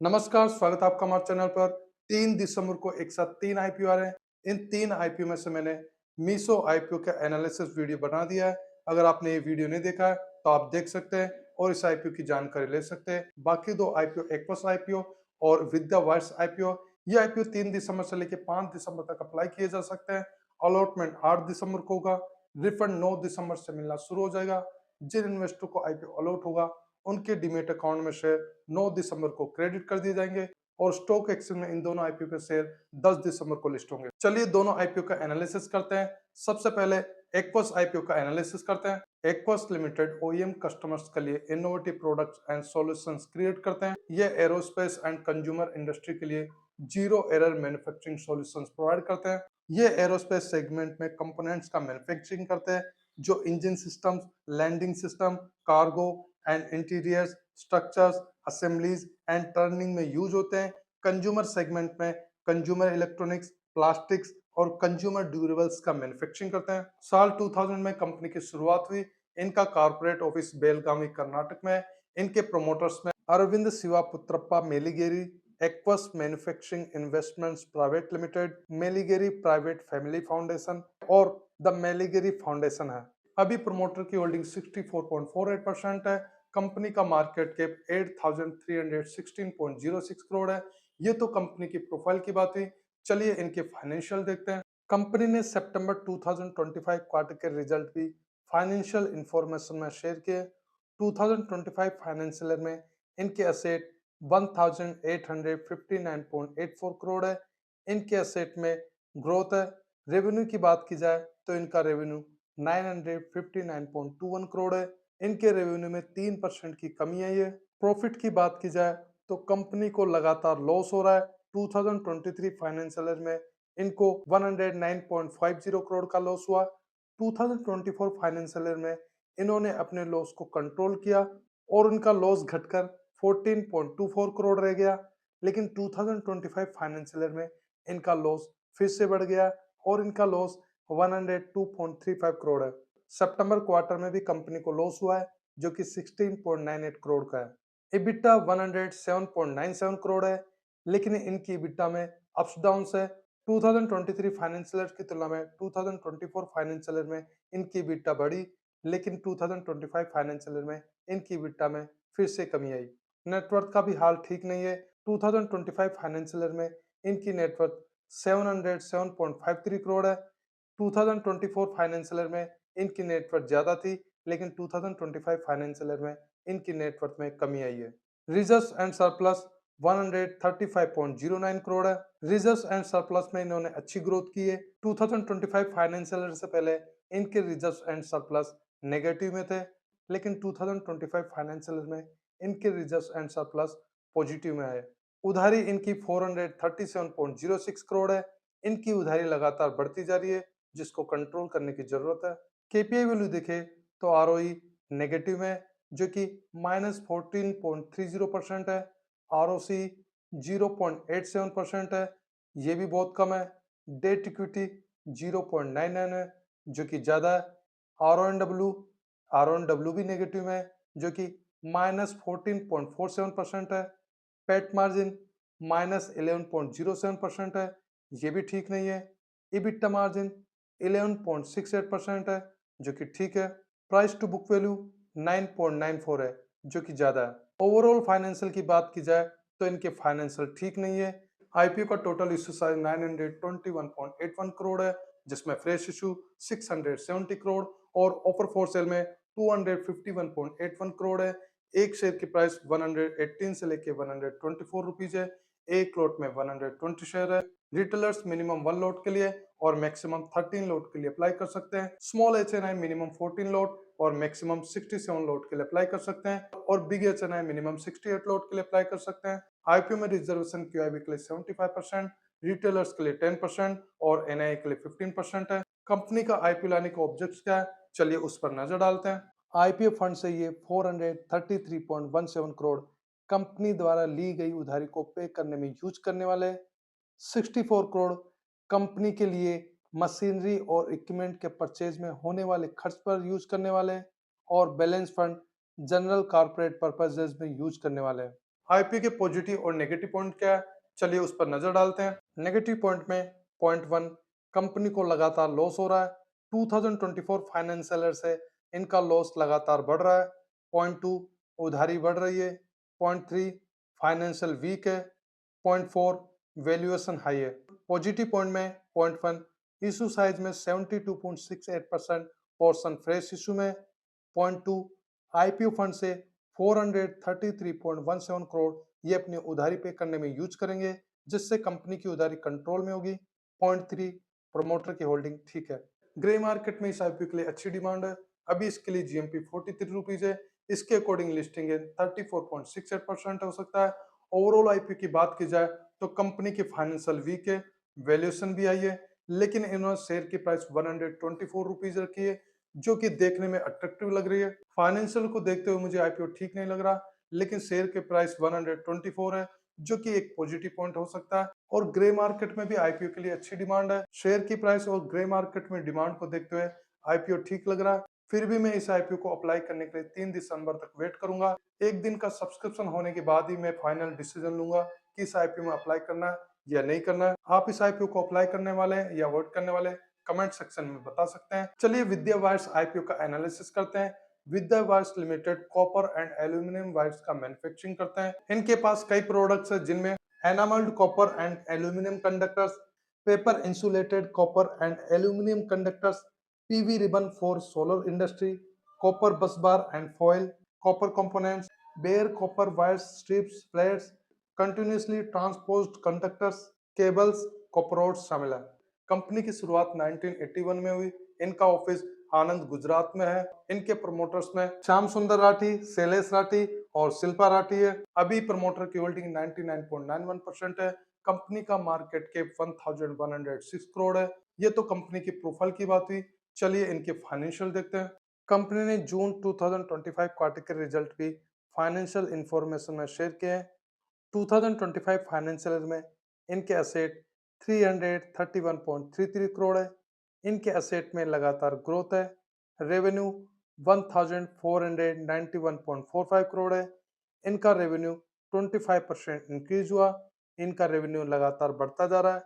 नमस्कार, स्वागत है आपका हमारे चैनल पर। 3 दिसंबर को एक साथ 3 आईपीओ आ रहे हैं। इन 3 आईपीओ में से मैंने मीसो आईपीओ का एनालिसिस वीडियो बना दिया है। अगर आपने ये वीडियो नहीं देखा है, तो आप देख सकते हैं और इस आईपीओ की जानकारी ले सकते हैं। बाकी 2 आईपीओ एक्वस आईपीओ और विद्या वाइट्स आईपीओ, ये आईपीओ 3 दिसंबर से लेके 5 दिसंबर तक अप्लाई किए जा सकते हैं। अलॉटमेंट 8 दिसंबर को होगा, रिफंड 9 दिसंबर से मिलना शुरू हो जाएगा। जिन इन्वेस्टर को आईपीओ अलॉट होगा, उनके डीमैट अकाउंट में शेयर 9 दिसंबर को क्रेडिट कर दिए जाएंगे और स्टॉक एक्सचेंज में इन दोनों आईपीओ के शेयर 10 दिसंबर को लिस्ट होंगे। चलिए दोनों आईपीओ का एनालिसिस करते हैं। सबसे पहले एक्वस आईपीओ का एनालिसिस करते हैं। एक्वस लिमिटेड ओईएम कस्टमर्स के लिए innovative products and solutions create करते हैं। ये एरोस्पेस एंड कंज्यूमर इंडस्ट्री के लिए zero error manufacturing solutions provide करते हैं। ये एरोस्पेस सेगमेंट में कंपोनेंट्स का मैन्युफैक्चरिंग करते हैं, जो engine systems, landing system, cargo and interiors, structures, assemblies and turning में यूज होते हैं। कंज्यूमर सेगमेंट में कंज्यूमर इलेक्ट्रॉनिक्स, प्लास्टिक्स और कंज्यूमर ड्यूरेबल्स का मैन्युफैक्चरिंग करते हैं। साल 2000 में कंपनी की शुरुआत हुई। इनका कॉर्पोरेट ऑफिस बेलगावी कर्नाटक में है। इनके प्रोमोटर्स में Arvind Shivaputrappa Meligeri, Aequs manufacturing investments private limited, Meligeri private family foundation और द मेलिगेरी फाउंडेशन है। अभी प्रमोटर की होल्डिंग 64.48% है। कंपनी का मार्केट कैप 8,316.06 करोड़ है। ये तो कंपनी की प्रोफाइल की बात हुई। चलिए इनके फाइनेंशियल देखते हैं। कंपनी ने सितंबर 2025 क्वार्टर के रिजल्ट भी फाइनेंशियल इंफॉर्मेशन में शेयर किए। 2025 फाइनेंशियल ईयर में इनके असेट 1,859.84 करोड़ है। इनके असेट में ग्रोथ है। रेवेन्यू की बात की जाए तो इनका रेवेन्यू 959.21 करोड़ है। इनके रेवेन्यू में 3% की कमी आई है। प्रॉफिट की बात की जाए तो कंपनी को लगातार लॉस हो रहा है। 2023 फाइनेंशियल ईयर में इनको 109.50 करोड़ का लॉस हुआ। 2024 फाइनेंशियल ईयर में इन्होंने अपने लॉस को कंट्रोल किया और उनका लॉस घटकर 14.24 करोड़ रह गया। लेकिन 2025 फाइनेंशियल ईयर में इनका लॉस फिर से बढ़ गया और इनका लॉस 102.35 करोड़ है। सितंबर क्वार्टर में भी कंपनी को लॉस हुआ है, जो कि 16.98 करोड़ का है। EBITDA 107.97 करोड़ है, लेकिन इनकी EBITDA में अप्स डाउन है। 2023 फाइनेंशियल ईयर की तुलना में 2024 फाइनेंशियल ईयर में इनकी EBITDA बढ़ी, लेकिन 2025 फाइनेंशियल ईयर में इनकी EBITDA में फिर से कमी आई। नेटवर्थ का भी हाल ठीक नहीं है। 2025 फाइनेंशियल ईयर में इनकी नेटवर्थ 707.53 करोड़ है। 2024 फाइनेंशियल ईयर में इनकी नेटवर्थ ज्यादा थी, लेकिन 2025 फाइनेंशियल ईयर में इनकी नेटवर्थ में कमी आई है। रिजर्व्स एंड सरप्लस 135.09 करोड़ है। रिजर्व्स एंड सरप्लस में इन्होंने अच्छी ग्रोथ की है। 2025 फाइनेंशियल ईयर से पहले इनके रिजर्व्स एंड सरप्लस नेगेटिव में थे, लेकिन 2025 फाइनेंशियल ईयर में इनके रिजर्व्स एंड सरप्लस पॉजिटिव में आए। उधारी इनकी 437.06 करोड़ है। इनकी उधारी लगातार बढ़ती जा रही है, जिसको कंट्रोल करने की जरूरत है। केपीआई वैल्यू देखें तो आरओई नेगेटिव में, जो कि -14.30% है। आरओसी 0.87% है, ये भी बहुत कम है। डेट इक्विटी 0.99 है, जो कि ज्यादा है। आर ओ एन डब्ल्यू भी नेगेटिव में है, जो कि -14.47% है। पेट मार्जिन -11.07% है, ये भी ठीक नहीं है। EBITDA मार्जिन 11.68% है, जो कि ठीक है। प्राइस टू बुक वैल्यू 9.94 है, जो कि ज्यादा है। ओवरऑल फाइनेंशियल की बात की जाए तो इनके फाइनेंशियल ठीक नहीं है। आईपीओ का टोटल इश्यू साइज 921.81 करोड़ है, जिसमें फ्रेश इशू 670 करोड़ और ऑफर फॉर सेल में 251.81 करोड़ है। एक शेयर की प्राइस 118 से लेके 124 रुपीज है। एक लॉट में 120 शेयर है। रिटेलर्स मिनिमम 1 लॉट के लिए और मैक्सिमम 13 लॉट के लिए अप्लाई कर सकते हैं। स्मॉल एचएनआई मिनिमम 14 लॉट और मैक्सिमम 67 लॉट के लिए अप्लाई कर सकते हैं और बिग एचएनआई मिनिमम 68 लॉट के लिए अप्लाई कर सकते हैं। आईपीओ में रिजर्वेशन क्यूआईबी के लिए 75%, रिटेलर्स के लिए 10% और एनआई के लिए 15% है। कंपनी का आईपीओ लाने का ऑब्जेक्ट क्या है, चलिए उस पर नजर डालते हैं। आईपीओ फंड से ये 433.17 करोड़ कंपनी द्वारा ली गई उधारी को पे करने में यूज करने वाले, 64 करोड़ कंपनी के लिए मशीनरी और इक्विपमेंट के परचेज में होने वाले खर्च पर यूज करने वाले और balance fund general corporate purposes में यूज करने वाले। आईपीओ के पॉजिटिव और नेगेटिव पॉइंट क्या है, चलिए उस पर नजर डालते हैं। नेगेटिव पॉइंट में पॉइंट वन, कंपनी को लगातार लॉस हो रहा है। 2024 फाइनेंशियल ईयर से इनका लॉस लगातार बढ़ रहा है। पॉइंट टू, उधारी बढ़ रही है। पॉइंट थ्री, फाइनेंशियल वीक है। पॉइंट फोर, वैल्यूएशन हाई है। पॉजिटिव पॉइंट में पॉइंट वन, इशू साइज में 72.68% पोर्शन फ्रेश इशू में। पॉइंट टू, आईपीओ फंड से 433.17 करोड़ ये अपनी उधारी पे करने में यूज करेंगे, जिससे कंपनी की उधारी कंट्रोल में होगी। पॉइंट थ्री, प्रमोटर की होल्डिंग ठीक है। ग्रे मार्केट में इस आईपीओ के लिए अच्छी डिमांड है। अभी इसके लिए जीएमपी 43 रुपीज है। इसके अकॉर्डिंग लिस्टिंग है 34.68% हो सकता है। ओवरऑल आईपीओ की बात की जाए तो कंपनी की फाइनेंशियल वीक है, वैल्यूएशन भी आई है, लेकिन इन्होंने शेयर की प्राइस 124 रुपीज रखी है, जो कि देखने में अट्रैक्टिव लग रही है। फाइनेंशियल को देखते हुए मुझे आईपीओ ठीक नहीं लग रहा, लेकिन शेयर के प्राइस 124 है, जो कि एक पॉजिटिव पॉइंट हो सकता है। और ग्रे मार्केट में भी आईपीओ के लिए अच्छी डिमांड है। शेयर की प्राइस और ग्रे मार्केट में डिमांड को देखते हुए आईपीओ ठीक लग रहा है। फिर भी मैं इस आईपीओ को अप्लाई करने के लिए 3 दिसंबर तक वेट करूंगा। एक दिन का सब्सक्रिप्शन होने के बाद ही मैं फाइनल डिसीजन लूंगा कि इस आईपीओ में अप्लाई करना है या नहीं करना है। आप इस आईपीओ को अप्लाई करने वाले हैं या अवॉइड करने वाले हैं, कमेंट सेक्शन में बता सकते हैं। चलिए विद्या वायर्स आईपीओ का एनालिसिस करते हैं। Vidya wires limited copper and aluminium wires का मैन्युफैक्चरिंग करते हैं। इनके पास कई प्रोडक्ट्स हैं, जिनमें enamelled copper and aluminium conductors, paper insulated copper and aluminium conductors, PV ribbon for solar industry, copper bus bar and foil, copper components, bare copper wires, strips, plates, continuously transposed conductors, cables, copper rods शामिल है। Company की शुरुआत 1981 में हुई। इनका office आनंद गुजरात में है। इनके प्रमोटर्स में श्याम सुंदर राठी, शैलेश राठी और शिल्पा राठी है। अभी प्रमोटर की होल्डिंग 99.91% है। कंपनी का मार्केट कैप 1106 करोड़ है। ये तो कंपनी की प्रोफाइल की बात हुई। चलिए इनके फाइनेंशियल देखते हैं। कंपनी ने जून 2025 क्वार्टर के रिजल्ट भी फाइनेंशियल इंफॉर्मेशन में शेयर किए हैं। 2025 फाइनेंशियल ईयर में इनके एसेट 331.33 करोड़ है। इनके एसेट में लगातार ग्रोथ है। रेवेन्यू 1491.45 करोड़ है। इनका रेवेन्यू 25% इंक्रीज हुआ। इनका रेवेन्यू लगातार बढ़ता जा रहा है।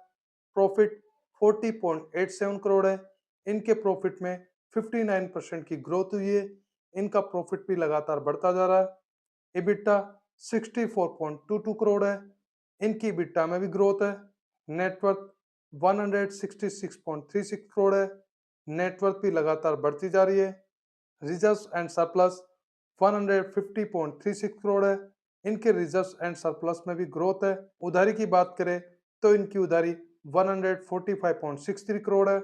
प्रॉफिट 40.87 करोड़ है। इनके प्रॉफिट में 59% की ग्रोथ हुई है। इनका प्रॉफिट भी लगातार बढ़ता जा रहा है। EBITDA 64.22 करोड़ है। इनकी EBITDA में भी ग्रोथ है। नेटवर्थ 166.36 करोड़ है। नेटवर्थ भी लगातार बढ़ती जा रही है। रिजर्व्स एंड सरप्लस 150.36 करोड़ है। इनके रिजर्व्स एंड सरप्लस में भी ग्रोथ है। उधारी की बात करें तो इनकी उधारी 145.63 करोड़ है।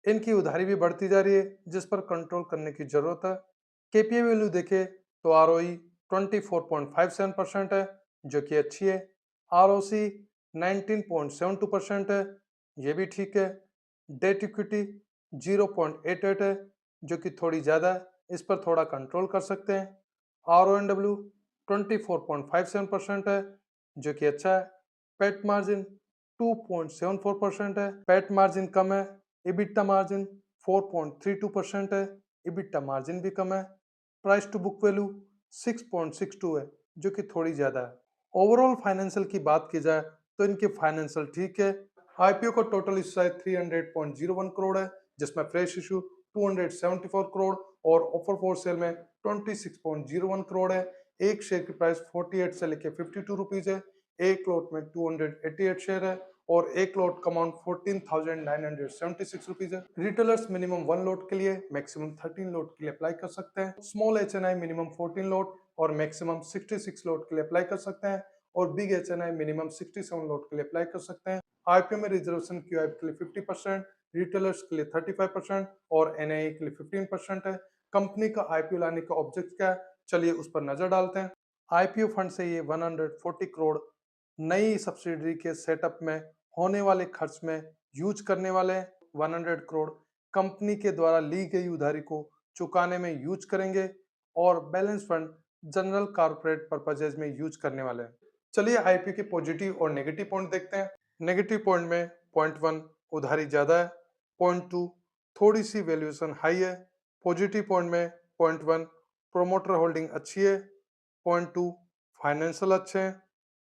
इनकी उधारी भी बढ़ती जा रही है, जिस पर कंट्रोल करने की जरूरत है। केपीआई वैल्यू देखें तो आरओई 24.57% है, जो कि अच्छी है। आरओसी 19.72% है, ये भी ठीक है। डेट इक्विटी 0.88 है, जो कि थोड़ी ज्यादा है, इस पर थोड़ा कंट्रोल कर सकते हैं। आर ओ एन डब्ल्यू 24.57% है, जो कि अच्छा है। पेट मार्जिन 2.74% है, पेट मार्जिन कम है। इबिटा मार्जिन 4.32% है, इबिटा मार्जिन भी कम है। प्राइस टू बुक वैल्यू 6.62 है, जो कि थोड़ी ज्यादा है। ओवरऑल फाइनेंशियल की बात की जाए तो इनके फाइनेंशियल ठीक है। आईपीओ का टोटल इस साइज 300.01 करोड़ है, जिसमें फ्रेश इशू 274 करोड़ और ऑफर फॉर सेल में 26.01 करोड़ है। एक शेयर की प्राइस 48 से लेकर 52 रुपीज है। एक लॉट में 288 शेयर है और एक लॉट का अमाउंट 14,976 रुपीज है। रिटेलर्स मिनिमम 1 लॉट के लिए मैक्सिमम 13 लॉट के लिए अप्लाई कर सकते हैं। स्मॉल एचएनआई मिनिमम 14 लॉट और मैक्सिमम 66 लॉट के लिए अप्लाई कर सकते हैं और बिग एचएनआई मिनिमम 67 लॉट के लिए अप्लाई कर सकते हैं। आईपीओ में रिजर्वेशन क्यूआईपी के लिए 50%, रिटेलर्स के लिए 35% और एनआईए के लिए 15% है। कंपनी का आईपीओ लाने का ऑब्जेक्ट क्या है, चलिए उस पर नजर डालते हैं। आईपीओ फंड से ये 140 करोड़ नई सब्सिडरी के सेटअप में होने वाले खर्च में यूज करने वाले हैं। 100 करोड़ कंपनी के द्वारा ली गई उधारी को चुकाने में यूज करेंगे और balance fund general corporate purposes में यूज करने वाले हैं। चलिए आईपीओ के पॉजिटिव और नेगेटिव पॉइंट देखते हैं। नेगेटिव पॉइंट में पॉइंट वन, उधारी ज्यादा है। पॉइंट टू, थोड़ी सी वैल्यूएशन हाई है। पॉजिटिव पॉइंट में पॉइंट वन, प्रोमोटर होल्डिंग अच्छी है। पॉइंट टू, फाइनेंशियल अच्छे हैं।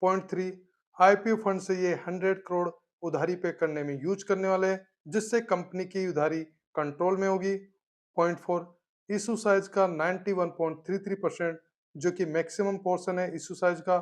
पॉइंट 3, आईपीओ फंड से ये 100 करोड़ उधारी पे करने में यूज करने वाले हैं, जिससे कंपनी की उधारी कंट्रोल में होगी। पॉइंट 4, इशू साइज का 91.33% जो कि मैक्सिमम पोर्शन है इशू साइज का,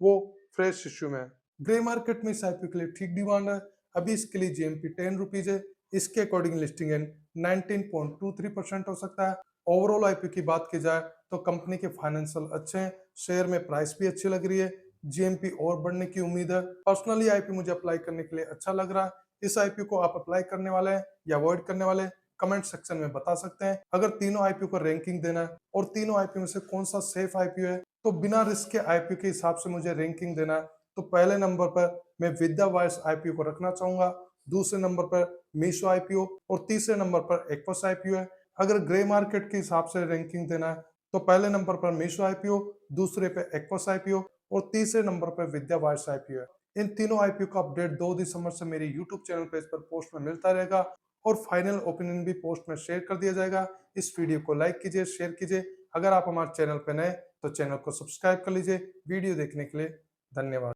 वो फ्रेश इश्यू में है। ग्रे मार्केट में इस आईपीओ के लिए ठीक डिमांड है। अभी इसके लिए जीएमपी 10 रुपीज है। इसके अकॉर्डिंग लिस्टिंग एंड 19.23% हो सकता है। ओवरऑल आईपीओ की बात की जाए तो कंपनी के फाइनेंशियल अच्छे हैं, शेयर में प्राइस भी अच्छी लग रही है, जीएमपी और बढ़ने की उम्मीद है। पर्सनली आईपीओ मुझे अप्लाई करने के लिए अच्छा लग रहा है। इस आईपीओ को आप अप्लाई करने वाले हैं या अवॉइड करने वाले हैं, कमेंट सेक्शन में बता सकते हैं। अगर तीनों आईपीओ का रैंकिंग देना है और तीनों आईपीओ में से कौन सा सेफ आईपीओ है, तो बिना रिस्क के आईपीओ के हिसाब से मुझे रैंकिंग देना है, तो पहले नंबर पर मैं विद्या वायर्स आईपीओ को रखना चाहूंगा, दूसरे नंबर पर मीशो आईपीओ और तीसरे नंबर पर एक्वस आईपीओ है। अगर ग्रे मार्केट के हिसाब से रैंकिंग देना है तो पहले नंबर पर मीशो आईपीओ, दूसरे पे एक्वस आईपीओ और तीसरे नंबर पर विद्या वायर्स आईपीओ है। इन तीनों आईपीओ का अपडेट 2 दिसंबर से मेरे यूट्यूब चैनल पेज पर पोस्ट में मिलता रहेगा और फाइनल ओपिनियन भी पोस्ट में शेयर कर दिया जाएगा। इस वीडियो को लाइक कीजिए, शेयर कीजिए। अगर आप हमारे चैनल पर नए तो चैनल को सब्सक्राइब कर लीजिए। वीडियो देखने के लिए धन्यवाद।